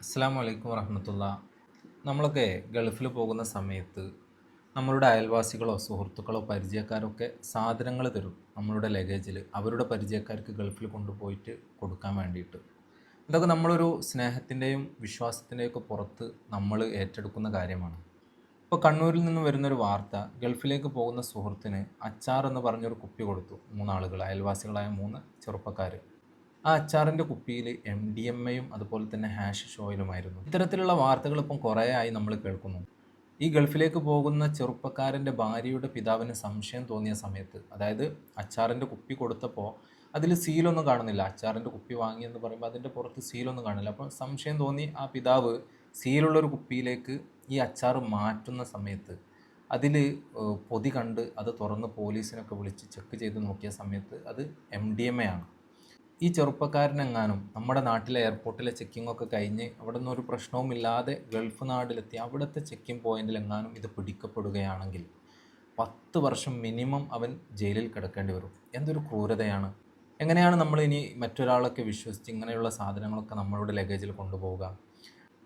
അസ്സാം വലൈക്കും വറഹമത്തുള്ള. നമ്മളൊക്കെ ഗൾഫിൽ പോകുന്ന സമയത്ത് നമ്മളുടെ അയൽവാസികളോ സുഹൃത്തുക്കളോ പരിചയക്കാരോ ഒക്കെ സാധനങ്ങൾ തരും നമ്മളുടെ ലഗേജിൽ അവരുടെ പരിചയക്കാർക്ക് ഗൾഫിൽ കൊണ്ടുപോയിട്ട് കൊടുക്കാൻ വേണ്ടിയിട്ട്. ഇതൊക്കെ നമ്മളൊരു സ്നേഹത്തിൻ്റെയും വിശ്വാസത്തിൻ്റെയും ഒക്കെ പുറത്ത് നമ്മൾ ഏറ്റെടുക്കുന്ന കാര്യമാണ്. ഇപ്പോൾ കണ്ണൂരിൽ നിന്ന് വരുന്നൊരു വാർത്ത, ഗൾഫിലേക്ക് പോകുന്ന സുഹൃത്തിന് അച്ചാർ എന്ന് പറഞ്ഞൊരു കുപ്പി കൊടുത്തു മൂന്നാളുകൾ, അയൽവാസികളായ മൂന്ന് ചെറുപ്പക്കാർ. ആ അച്ചാറിൻ്റെ കുപ്പിയിൽ MDMA അതുപോലെ തന്നെ ഹാഷിഷ് ഓയിലുമായിരുന്നു. ഇത്തരത്തിലുള്ള വാർത്തകൾ ഇപ്പം കുറേ ആയി നമ്മൾ കേൾക്കുന്നു. ഈ ഗൾഫിലേക്ക് പോകുന്ന ചെറുപ്പക്കാരൻ്റെ ഭാര്യയുടെ പിതാവിന് സംശയം തോന്നിയ സമയത്ത്, അതായത് അച്ചാറിൻ്റെ കുപ്പി കൊടുത്തപ്പോൾ അതിൽ സീലൊന്നും കാണുന്നില്ല. അച്ചാറിൻ്റെ കുപ്പി വാങ്ങിയെന്ന് പറയുമ്പോൾ അതിൻ്റെ പുറത്ത് സീലൊന്നും കാണില്ല. അപ്പോൾ സംശയം തോന്നി ആ പിതാവ് സീലുള്ളൊരു കുപ്പിയിലേക്ക് ഈ അച്ചാർ മാറ്റുന്ന സമയത്ത് അതിൽ പൊതി കണ്ട് അത് തുറന്ന് പോലീസിനൊക്കെ വിളിച്ച് ചെക്ക് ചെയ്ത് നോക്കിയ സമയത്ത് അത് MDMA ആണ്. ഈ ചെറുപ്പക്കാരനെങ്ങാനും നമ്മുടെ നാട്ടിലെ എയർപോർട്ടിലെ ചെക്കിംഗ് ഒക്കെ കഴിഞ്ഞ് അവിടെ നിന്ന് ഒരു പ്രശ്നവുമില്ലാതെ ഗൾഫ് നാട്ടിലെത്തി അവിടുത്തെ ചെക്കിംഗ് പോയിന്റിൽ എങ്ങാനും ഇത് പിടിക്കപ്പെടുകയാണെങ്കിൽ 10 വർഷം മിനിമം അവൻ ജയിലിൽ കിടക്കേണ്ടി വരും. എന്തൊരു ക്രൂരതയാണ്! എങ്ങനെയാണ് നമ്മൾ ഇനി മറ്റൊരാളൊക്കെ വിശ്വസിച്ച് ഇങ്ങനെയുള്ള സാധനങ്ങളൊക്കെ നമ്മളുടെ ലഗേജിൽ കൊണ്ടുപോവുക?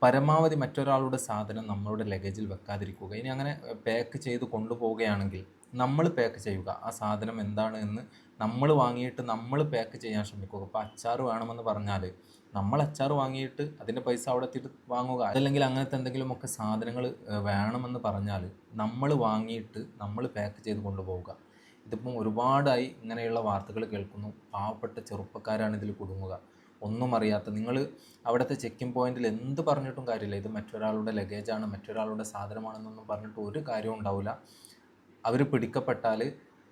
പരമാവധി മറ്റൊരാളുടെ സാധനം നമ്മളുടെ ലഗേജിൽ വെക്കാതിരിക്കുക. ഇനി അങ്ങനെ പാക്ക് ചെയ്ത് കൊണ്ടുപോവുകയാണെങ്കിൽ നമ്മൾ പാക്ക് ചെയ്യുക. ആ സാധനം എന്താണ് എന്ന് നമ്മൾ വാങ്ങിയിട്ട് നമ്മൾ പാക്ക് ചെയ്യാൻ ശ്രമിക്കുക. ഇപ്പോൾ അച്ചാർ വേണമെന്ന് പറഞ്ഞാൽ നമ്മൾ അച്ചാർ വാങ്ങിയിട്ട് അതിൻ്റെ പൈസ അവിടെ എത്തിയിട്ട് വാങ്ങുക. അതല്ലെങ്കിൽ അങ്ങനത്തെ എന്തെങ്കിലുമൊക്കെ സാധനങ്ങൾ വേണമെന്ന് പറഞ്ഞാൽ നമ്മൾ വാങ്ങിയിട്ട് നമ്മൾ പാക്ക് ചെയ്ത് കൊണ്ടുപോവുക. ഇതിപ്പം ഒരുപാടായി ഇങ്ങനെയുള്ള വാർത്തകൾ കേൾക്കുന്നു. പാവപ്പെട്ട ചെറുപ്പക്കാരാണ് ഇതിൽ കുടുങ്ങുക. ഒന്നും അറിയാത്ത നിങ്ങൾ അവിടുത്തെ ചെക്കിംഗ് പോയിന്റിൽ എന്ത് പറഞ്ഞിട്ടും കാര്യമില്ല. ഇത് മറ്റൊരാളുടെ ലഗേജാണ്, മറ്റൊരാളുടെ സാധനമാണെന്നൊന്നും പറഞ്ഞിട്ട് ഒരു കാര്യവും ഉണ്ടാവില്ല. അവർ പിടിക്കപ്പെട്ടാൽ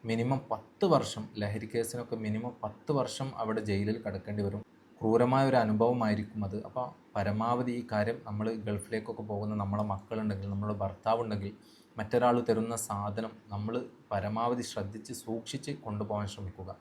മിനിമം 10 വർഷം, ലഹരി കേസിനൊക്കെ മിനിമം 10 വർഷം അവിടെ ജയിലിൽ കിടക്കേണ്ടി വരും. ക്രൂരമായ ഒരു അനുഭവമായിരിക്കും അത്. അപ്പോൾ പരമാവധി ഈ കാര്യം നമ്മൾ ഗൾഫിലേക്കൊക്കെ പോകുന്ന നമ്മളെ മക്കളുണ്ടെങ്കിൽ, നമ്മുടെ ഭർത്താവുണ്ടെങ്കിൽ മറ്റൊരാൾ തരുന്ന സാധനം നമ്മൾ പരമാവധി ശ്രദ്ധിച്ച് സൂക്ഷിച്ച് കൊണ്ടുപോകാൻ ശ്രമിക്കുക.